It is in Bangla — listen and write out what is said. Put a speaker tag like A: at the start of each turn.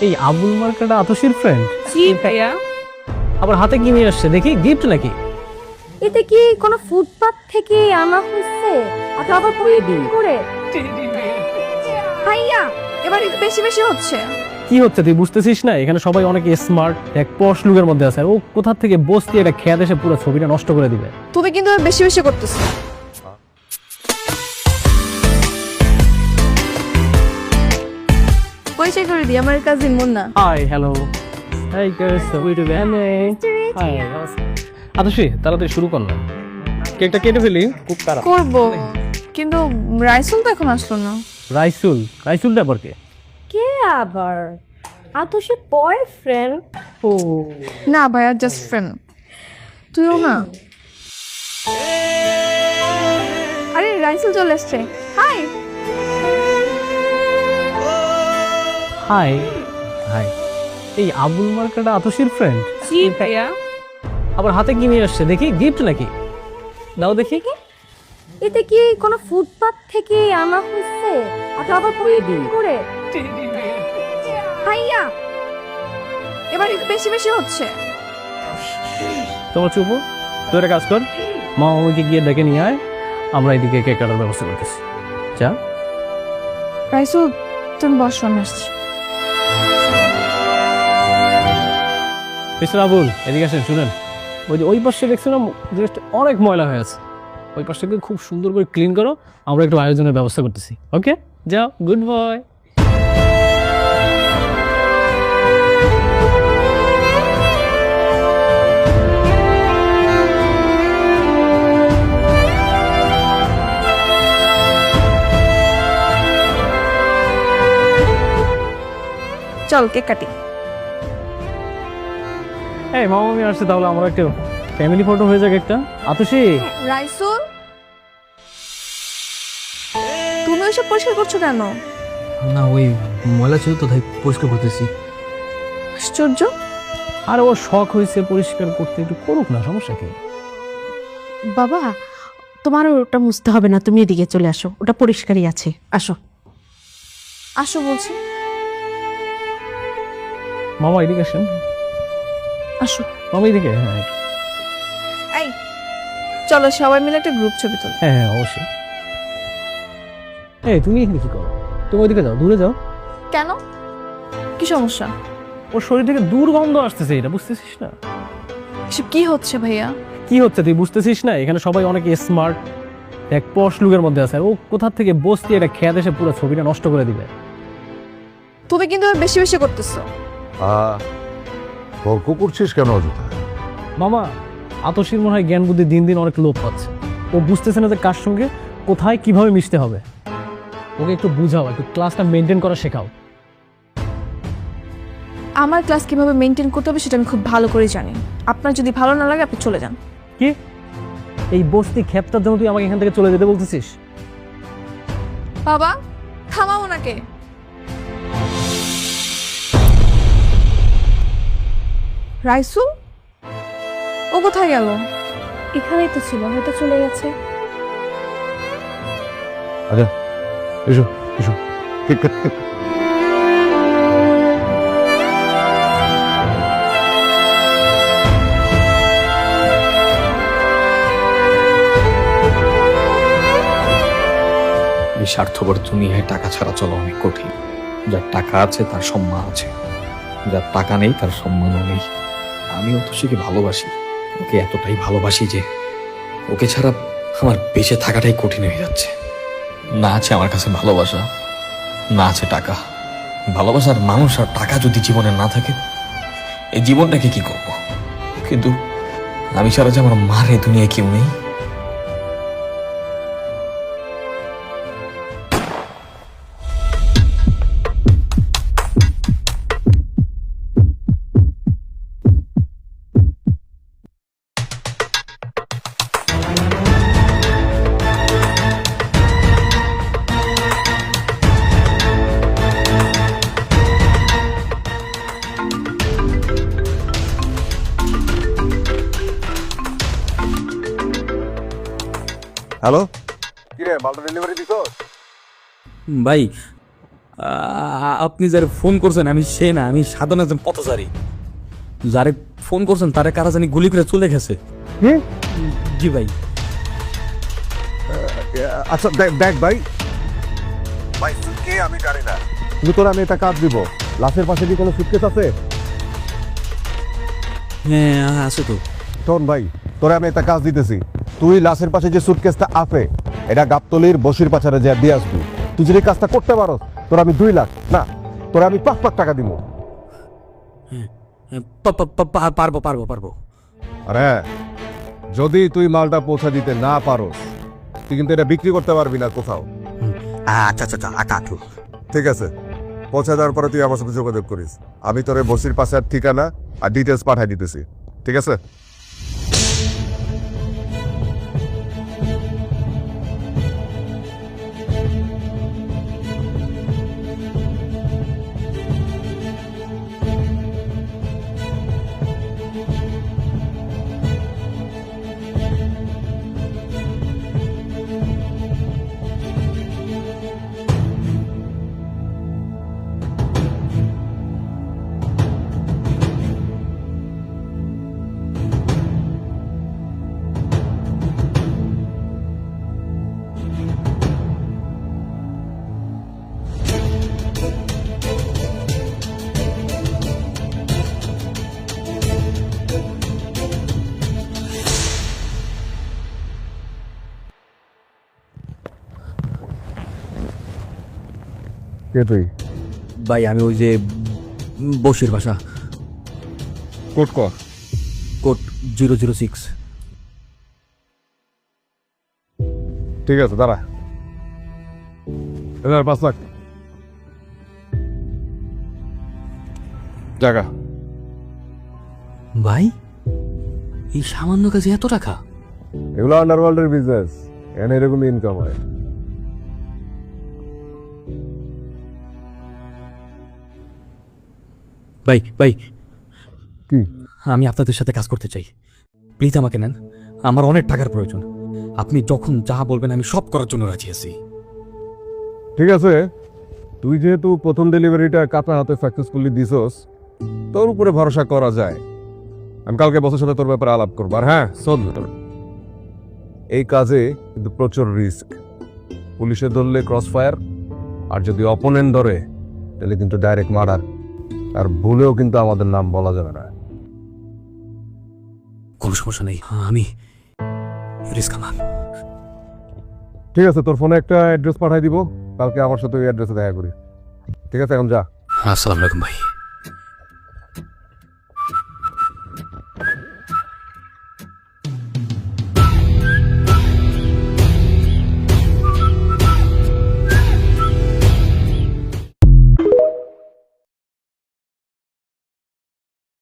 A: এই আবুল মার্কাটা আতশীর ফ্রেন্ড।
B: জি ভাইয়া।
A: আবার হাতে কি নিয়ে আসছে দেখি, গিফট নাকি?
C: এটা কি কোনো ফুটপাত থেকে আনা হয়েছে? আচ্ছা আবার দিন করে
B: ভাইয়া এবার একটু বেশি বেশি হচ্ছে।
A: কি হচ্ছে তুই বুঝতেছিস না? এখানে সবাই অনেক স্মার্ট, এক পশ লুকের মধ্যে আছে। আর ও কোথা থেকে বসতি এটা খেয়াল এসে পুরো ছবিটা নষ্ট করে দিবে।
B: তুমি কিন্তু বেশি বেশি করতেছো। পরিচয় করে দিই, আমার cousin Munna.
A: Hi, hello. Hi guys, way to ভ্যানে। হাই, আতশী তাড়াতাড়ি শুরু কর না। কেকটা কেটে ফেলি, খুব তাড়া।
B: করব, কিন্তু রাইসুল তো এখন আসলো না।
A: রাইসুলটা আবার কে?
C: কে আবার? আতশীর বয়ফ্রেন্ড।
A: ও
B: না ভাইয়া, জাস্ট ফ্রেন্ড। তুইও না? আরে রাইসুল চলে এসছে। হাই।
A: হাই। হাই। এই আবুল মার্কাটা আতশীর ফ্রেন্ড।
B: জি ভাইয়া।
A: আবার হাতে কি নিয়ে আসছে দেখি, গিফট নাকি? দাও দেখি।
C: এটা কি কোনো ফুটপাত থেকে আনা হয়েছে? আচ্ছা আবার দিন করে
B: ভাইয়া এবার একটু বেশি বেশি হচ্ছে।
A: তোমার চুপ, তুই একটা কাজ কর, মা আমাকে গিয়ে ডেকে নিয়ে আয়, আমরা এদিকে কেক কাটার ব্যবস্থা করতেছি। যা।
B: রাইসুল তুমি বসো, আমি আসছি।
A: মিস্টার আবুল এদিকে আসেন, শুনেন। ওই পাশে দেখছি না জিনিসটা অনেক ময়লা হয়ে আছে, ওই পাশটাকে খুব সুন্দর করে ক্লিন করো, আমরা একটু আয়োজনের ব্যবস্থা করতেছি। ওকে, যাও, গুড বয়।
B: চল কেক কাটি।
A: এই মামা আমি আসছে, তাহলে আমরা একটু ফ্যামিলি ফটো হয়ে যাক একটা। আতশী,
B: রাইসুল তুমি ওইসব পরিষ্কার করছো কেন?
D: না, ওই ময়লা ছিল তো তাই পরিষ্কার করতেছি।
B: আশ্চর্য।
A: আর ওর শখ হয়েছে পরিষ্কার করতে, একটু করুক না, সমস্যা কি?
E: বাবা, তোমারও ওটা মুছতে হবে না, তুমি এদিকে চলে আসো, ওটা পরিষ্কারই আছে, আসো।
B: আসো বলছি।
A: মামা এদিকে আসেন।
B: আসো।
A: মামা এদিকে। হ্যাঁ
B: এই চলো সবাই মিলে একটা গ্রুপ ছবি তুলি।
A: হ্যাঁ হ্যাঁ, অবশ্যই। এই তুমি এখানে কি করো? তুমি ওইদিকে যাও, দূরে যাও।
B: কেন, কি সমস্যা?
A: ওর শরীর থেকে দুর্গন্ধ আসতেছে, এটা বুঝতেছিস না?
B: এসব কি হচ্ছে ভাইয়া?
A: কি হচ্ছে তুই বুঝতেছিস না? এখানে সবাই অনেক স্মার্ট, এক পশ লুকের মধ্যে আছে। আর ও কোথা থেকে বসতি এটা খেয়াল এসে পুরো ছবিটা নষ্ট করে দিবে।
B: তুমি কিন্তু বেশি বেশি করতেছো।
F: তর্ক করছিস কেন অযথা?
A: মামা, আতশীর মনে হয় জ্ঞান বুদ্ধি দিন দিন অনেক লোপ পাচ্ছে। ও বুঝতেছে না যে কার সঙ্গে কোথায় কিভাবে মিশতে হবে। ওকে একটু বুঝাও, একটু ক্লাসটা মেনটেন করা শেখাও।
B: আমার ক্লাস কিভাবে মেনটেন করতে হবে সেটা আমি খুব ভালো করে জানি। আপনার যদি ভালো না লাগে আপনি চলে যান।
A: কি এই বস্তি ক্ষেপটার জন্য তুই আমাকে এখান থেকে চলে যেতে বলতেছিস?
B: বাবা থামাও ওনাকে। রাইসুল ও কোথায় গেল?
C: এখানেই তো ছিল, হয়তো চলে গেছে।
F: আচ্ছা, এসো এসো, কেক কাট, কেক কাট।
D: এই স্বার্থপর দুনিয়ায় টাকা ছাড়া চলা অনেক কঠিন। যার টাকা আছে তার সম্মান আছে, যার টাকা নেই তার সম্মানও নেই। আমি অতসীকে ভালোবাসি, ওকে এতটাই ভালোবাসি যে ওকে ছাড়া আমার বেঁচে থাকাটাই কঠিন হয়ে যাচ্ছে। না আছে আমার কাছে ভালোবাসা, না আছে টাকা। ভালোবাসার মানুষ আর টাকা যদি জীবনে না থাকে, এই জীবনটাকে কি করব? কিন্তু আমি ছাড়া যে আমার মার এই দুনিয়ায় কেউ নেই।
F: হ্যালো, কি রে, মালটা ডেলিভারি দিছস?
D: ভাই
G: আপনি যারে ফোন করছেন আমি সে না, আমি সাধারণ একজন পথচারী। যারে ফোন করছেন তারে কারা জানি গুলি করে চলে গেছে।
F: কি?
G: জি ভাই।
F: আচ্ছা দেখ ভাই, ভাই কে আমি জানি না, কিন্তু তোরা আমি একটা কাজ দিব। লাশের পাশে কি কোনো সুটকেস আছে?
G: হ্যাঁ আছে তো।
F: শোন ভাই, তোরা আমি একটা কাজ দিতেছি। তুই লাশের পাশে যে সুটকেসটা আছে এটা গাবতলির বসির পাচারে যা দিয়ে আসবি। তুই যদি কাজটা করতে পারো তোরা আমি 2 লাখ না, তোরা আমি 5 লাখ টাকা দিব।
G: পারবো পারবো পারবো।
F: আরে যদি তুই মালটা পৌঁছা দিতে না পারো তুই কিন্তু এটা বিক্রি করতে পারবি না কোথাও।
G: আচ্ছা আচ্ছা আচ্ছা।
F: ঠিক আছে, পৌঁছা দেওয়ার পরে তুই আমার সাথে যোগাযোগ করিস। আমি তোর বসির পাশে ঠিকানা আর ডিটেলস পাঠাই দিতেছি, ঠিক আছে? কে তুই?
G: ভাই আমি ওই যে বসির বাসা,
F: কোট কর।
G: কোড 006।
F: ঠিক আছে, দাঁড়া। 5 লাখ টাকা।
G: ভাই এই সামান্য কাজে এত টাকা?
F: এগুলো আন্ডারওয়ার্ল্ডের বিজনেস, এখানে এরকম ইনকাম হয়।
G: ভাই ভাই
F: কি?
G: আমি আপনাদের সাথে কাজ করতে চাই, প্লিজ আমাকে নেন। আমার অনেক টাকার প্রয়োজন। আপনি যখন যা বলবেন আমি সব করার জন্য রাজি আছি।
F: ঠিক আছে, তুই যেহেতু প্রথম ডেলিভারিটা কাতা হাতে সাকসেসফুলি দিছস, তোর উপরে ভরসা করা যায়। আমি কালকে বসের সাথে তোর ব্যাপারে আলাপ করবো। আর হ্যাঁ শোন, এই কাজে কিন্তু প্রচুর রিস্ক। পুলিশে ধরলে ক্রস ফায়ার, আর যদি অপোনেন্ট ধরে তাহলে কিন্তু ডাইরেক্ট মার্ডার। আর ভুলেও কিন্তু আমাদের নাম বলা যাবে না।
G: কোনো সমস্যা নেই, আমি রিস্ক আমার।
F: ঠিক আছে, তোর ফোনে একটা অ্যাড্রেস পাঠাই দিব, কালকে আমার সাথে ওই অ্যাড্রেসে দেখা করি। ঠিক আছে, এখন যা।
G: আসসালামু আলাইকুম ভাই।